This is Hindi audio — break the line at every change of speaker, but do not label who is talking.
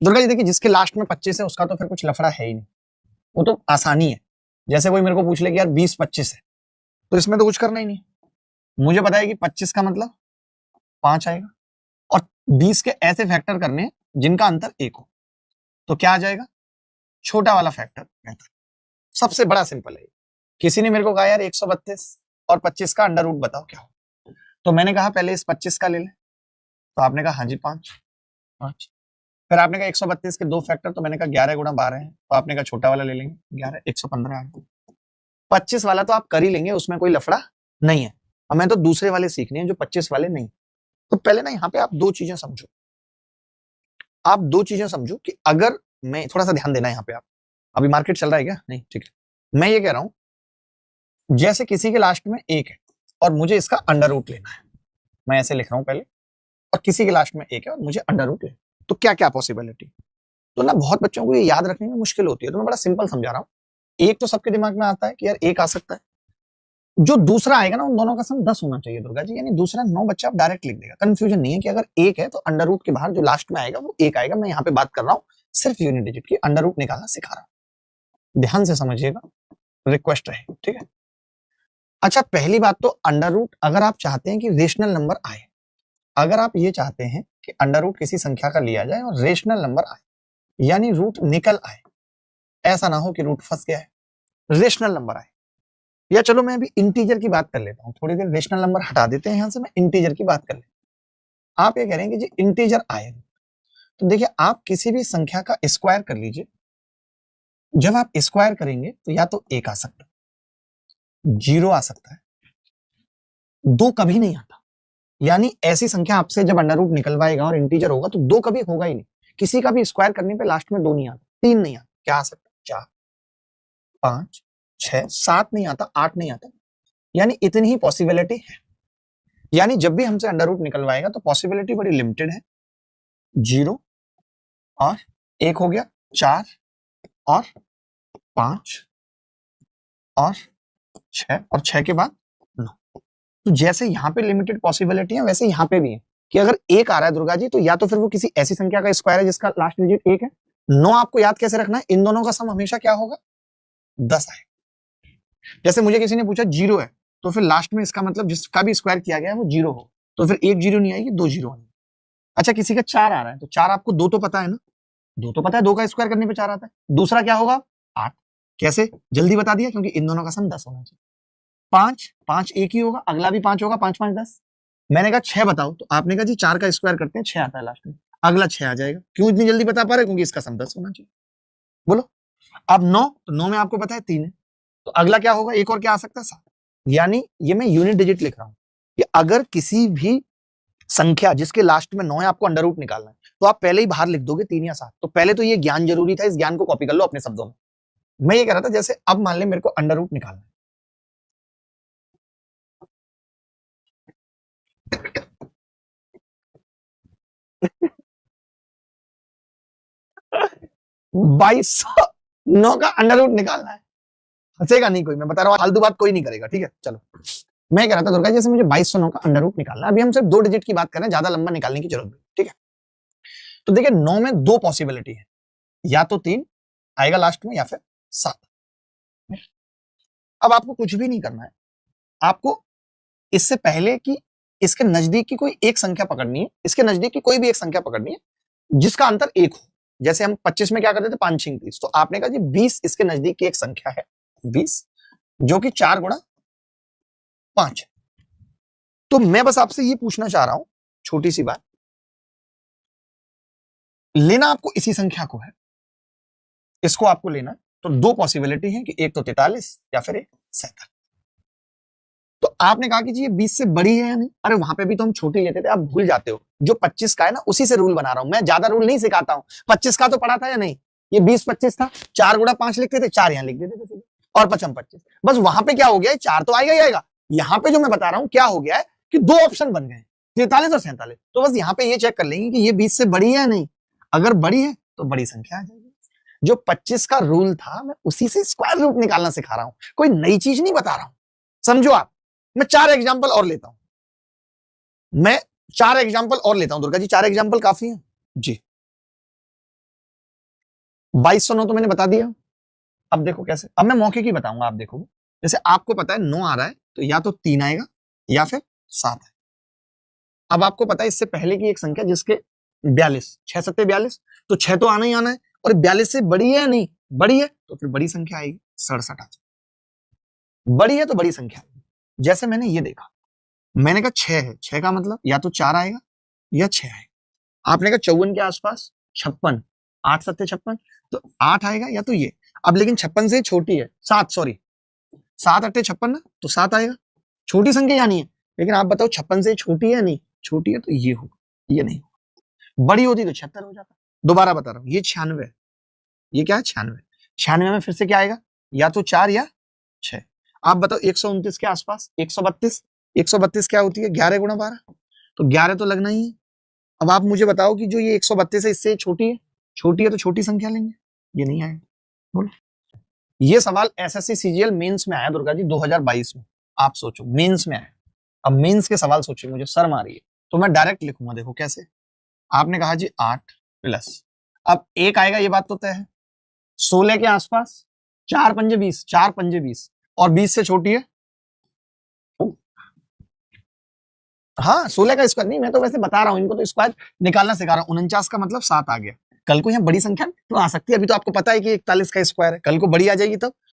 दुर्गा जी देखिए, जिसके लास्ट में 25 है उसका तो फिर कुछ लफड़ा है ही नहीं, वो तो आसानी है। जैसे कोई मेरे को पूछ ले कि यार 20-25 है, तो इसमें तो कुछ करना ही नहीं। मुझे पता है कि 25 का मतलब 5 आएगा और 20 के ऐसे फैक्टर करने हैं जिनका अंतर 1 हो, तो क्या आ जाएगा? छोटा वाला फैक्टर रहता है। सबसे बड़ा सिंपल है। किसी ने मेरे को कहा यार 132 और 25 का अंडर रूट बताओ क्या हो, तो मैंने कहा पहले इस 25 का ले ले, तो आपने कहा हाँ जी 5। फिर आपने कहा 132 के 2 फैक्टर, तो मैंने कहा 11 गुणा 12 है, तो आपने कहा छोटा वाला ले लेंगे 11, 115 आ गया। 25 वाला तो आप कर ही लेंगे, उसमें कोई लफड़ा नहीं है। और मैं तो दूसरे वाले सीखने हैं जो 25 वाले नहीं। तो पहले ना यहाँ पे आप दो चीजें समझो, आप दो चीजें समझो कि अगर मैं थोड़ा सा ध्यान देना है यहाँ पे। आप अभी मार्केट चल रहा है क्या? नहीं, ठीक है। मैं ये कह रहा हूं जैसे किसी के लास्ट में 1 है और मुझे इसका अंडर रूट लेना है, मैं ऐसे लिख रहा हूं पहले, और किसी के लास्ट में 1 है और मुझे अंडर रूट लेना, तो क्या क्या पॉसिबिलिटी? तो ना बहुत बच्चों को ये याद रखने में मुश्किल होती है, तो मैं बड़ा सिंपल समझा रहा हूं। एक तो सबके दिमाग में आता है कि यार 1 आ सकता है, जो दूसरा आएगा ना उन दोनों का सम 10 होना चाहिए दुर्गा जी, यानी दूसरा 9 बच्चा आप डायरेक्ट लिख देगा, कंफ्यूजन नहीं है कि अगर 1 है तो अंडर रूट के बाहर जो लास्ट में आएगा वो 1 आएगा। मैं यहाँ पे बात कर रहा हूँ सिर्फ यूनिट डिजिट की, अंडर रूट निकालना सिखा रहा हूँ, ध्यान से समझिएगा, रिक्वेस्ट है, ठीक है। अच्छा, पहली बात तो अंडर रूट अगर आप चाहते हैं कि रेशनल नंबर आए, अगर आप ये चाहते हैं कि अंडर रूट किसी संख्या का लिया जाए और रेशनल नंबर आए, यानी रूट निकल आए, ऐसा ना हो कि रूट फंस गया है, रेशनल नंबर आए। या चलो मैं अभी इंटीजर की बात कर लेता हूं, थोड़ी देर रेशनल नंबर हटा देते हैं यहां से, मैं इंटीजर की बात कर लेता हूं। आप ये कह रहे हैं कि जी इंटीजर आए, तो देखिए आप किसी भी संख्या का स्क्वायर कर लीजिए, जब आप स्क्वायर करेंगे तो या तो 1 आ सकता है, 0 आ सकता है, 2 कभी नहीं आता। यानी ऐसी संख्या आपसे जब अंडर रूट निकलवाएगा और इंटीजर होगा तो 2 कभी होगा ही नहीं। किसी का भी स्क्वायर करने पे लास्ट में 2 नहीं आता, 3 नहीं आता, क्या आ सकता है? 4, 5, 6, 7 नहीं आता, 8 नहीं आता। यानी इतनी ही पॉसिबिलिटी है। यानी जब भी हमसे अंडर रूट निकलवाएगा तो पॉसिबिलिटी बड़ी लिमिटेड है। 0 और 1 हो गया, 4 और 5 और 6 और 6 के बाद 9। तो जैसे यहां पे लिमिटेड पॉसिबिलिटी है वैसे यहां पे भी है कि अगर 1 आ रहा है दुर्गा जी, तो या तो फिर वो किसी ऐसी संख्या का स्क्वायर है जिसका लास्ट डिजिट 1 है। 9 आपको याद कैसे रखना है? इन दोनों का सम हमेशा क्या होगा? 10 है। जैसे मुझे किसी ने पूछा 0 है, तो फिर लास्ट में इसका मतलब जिसका भी स्क्वायर किया गया है वो 0 हो, तो फिर 1 0 नहीं आएगी, 2 0 आएगी। अच्छा, किसी का 4 आ रहा है, तो 4 आपको 2 तो पता है ना, 2 तो पता है, 2 का स्क्वायर करने पे 4 आता है। दूसरा क्या होगा? 8। कैसे? जल्दी बता दिया, क्योंकि इन दोनों का सम 10 होना चाहिए। 5 5 एक ही होगा, अगला भी 5 होगा, 5 5 10। मैंने कहा 6 बताओ, तो आपने कहा जी 4 का स्क्वायर करते हैं, 6 आता है लास्ट में, अगला 6 आ जाएगा। क्यों इतनी जल्दी बता पा रहे? क्योंकि इसका सम 10 होना चाहिए। बोलो। अब 9, तो 9 में आपको पता है 3 है, तो अगला क्या होगा? एक और क्या आ सकता है? 7। यानी ये मैं यूनिट डिजिट लिख रहा हूं कि अगर किसी भी संख्या जिसके लास्ट में 9 है आपको अंडर रूट निकालना है, तो आप पहले ही बाहर लिख दोगे 3 या 7। तो पहले तो ये ज्ञान जरूरी था, इस ज्ञान को कॉपी कर लो अपने शब्दों में। मैं ये कह रहा था जैसे अब मान ले मेरे को अंडर रूट निकालना है, बाईस 9 का अंडर रूट निकालना है। हंसेगा नहीं कोई, मैं बता रहा हूं, फालतू बात कोई नहीं करेगा, ठीक है। चलो, मैं कह रहा था दुर्गा जैसे मुझे 2209 का अंडर रूट निकालना है, अभी हम सिर्फ 2 डिजिट की बात कर रहे हैं, ज्यादा लंबा निकालने की जरूरत नहीं, ठीक है। तो देखिए 9 में 2 पॉसिबिलिटी है, या तो 3 आएगा लास्ट में या फिर 7। अब आपको कुछ भी नहीं करना है, आपको इससे पहले कि इसके नजदीक की कोई एक संख्या पकड़नी है, इसके नजदीक की कोई भी एक संख्या पकड़नी है जिसका अंतर 1 हो। जैसे हम 25 में क्या करते थे? 5 6 30, तो आपने कहा जी 20 इसके नजदीक की एक संख्या है, 20, जो कि 4 गुणा 5 है। तो मैं बस आपसे ये पूछना चाह रहा हूं, छोटी सी बात, लेना आपको इसी संख्या को है, इसको आपको लेना है, तो 2 पॉसिबिलिटी है कि एक तो 43 या फिर एक 47। तो आपने कहा कि जी ये 20 से बड़ी है या नहीं? अरे वहां पे भी तो हम छोटी लेते थे, आप भूल जाते हो। जो 25 का है ना उसी से रूल बना रहा हूं मैं, ज्यादा रूल नहीं सिखाता हूं। 25 का तो पढ़ा था या नहीं? ये 20 25 था, 4 गुणा 5 लिखते थे, 4 यहां लिख देते थे और 55 25। बस वहां पे क्या हो गया है? 4 तो आएगा ही आएगा। यहाँ पे जो मैं बता रहा हूं क्या हो गया है कि 2 ऑप्शन बन गए, 43 और 47। तो बस यहाँ पे ये चेक कर लेंगे कि ये 20 से बड़ी है या नहीं। अगर बड़ी है तो बड़ी संख्या आ जाएगी। जो 25 का रूल था मैं उसी से स्क्वायर रूट निकालना सिखा रहा हूं, कोई नई चीज नहीं बता रहा हूं, समझो आप। मैं 4 एग्जाम्पल और लेता हूं, मैं 4 एग्जाम्पल और लेता हूं दुर्गा जी, 4 एग्जाम्पल काफी है जी। 2209 तो मैंने बता दिया। अब देखो कैसे, अब मैं मौके की बताऊंगा, आप देखो। जैसे आपको पता है 9 आ रहा है, तो या तो 3 आएगा या फिर 7 आएगा। अब आपको पता है इससे पहले की एक संख्या जिसके 42, 6 7 42, तो 6 तो आना ही आना है, और 42 से बड़ी है या नहीं, बड़ी है, तो फिर बड़ी संख्या आएगी, 67 आ जाएगी। बड़ी है तो बड़ी संख्या आएगी। जैसे मैंने ये देखा, मैंने कहा 6 है, 6 का मतलब या तो 4 आएगा या 6 आएगा। आपने कहा 54 के आसपास 56, 8 7 56, तो 8 आएगा या तो ये। अब लेकिन 56 से छोटी है 7, सॉरी 7 8 56 ना, तो 7 आएगा। छोटी संख्या यानी है, लेकिन आप बताओ 56 से छोटी है या नहीं, छोटी है तो ये होगा, ये नहीं होगा। बड़ी होती तो 76 हो जाता। दोबारा बता रहा हूं, ये 96 है, ये क्या है 96। 96 में फिर से क्या आएगा, या तो 4 या 6। आप बताओ 129 के आसपास 132, 132 क्या होती है 11 गुणा 12, तो 11 तो लगना ही है। अब आप मुझे बताओ कि जो ये 132 है इससे छोटी है तो छोटी संख्या लेंगे, ये नहीं आएगा। बोलो, ये सवाल एसएससी सीजीएल मेंस में आया दुर्गा जी 2022 में। आप सोचो मेंस में आया। अब मेंस के सवाल सोचिए, मुझे शर्म आ रही है, तो मैं डायरेक्ट लिखूंगा। देखो कैसे, आपने कहा जी 8 प्लस, अब 1 आएगा, ये बात तो तय है। 16 के आसपास 4 पंजे 20, 4 पंजे 20, और 20 से छोटी है। हाँ 16 का स्क्वायर नहीं, मैं तो वैसे बता रहा हूँ, इनको तो स्क्वायर निकालना सिखा रहा हूँ। 49 का मतलब 7 आ गया। कल को यहाँ बड़ी संख्या तो आ सकती है, अभी तो आपको पता है कि 41 का स्क्वायर है, कल को बड़ी आ जाएगी तब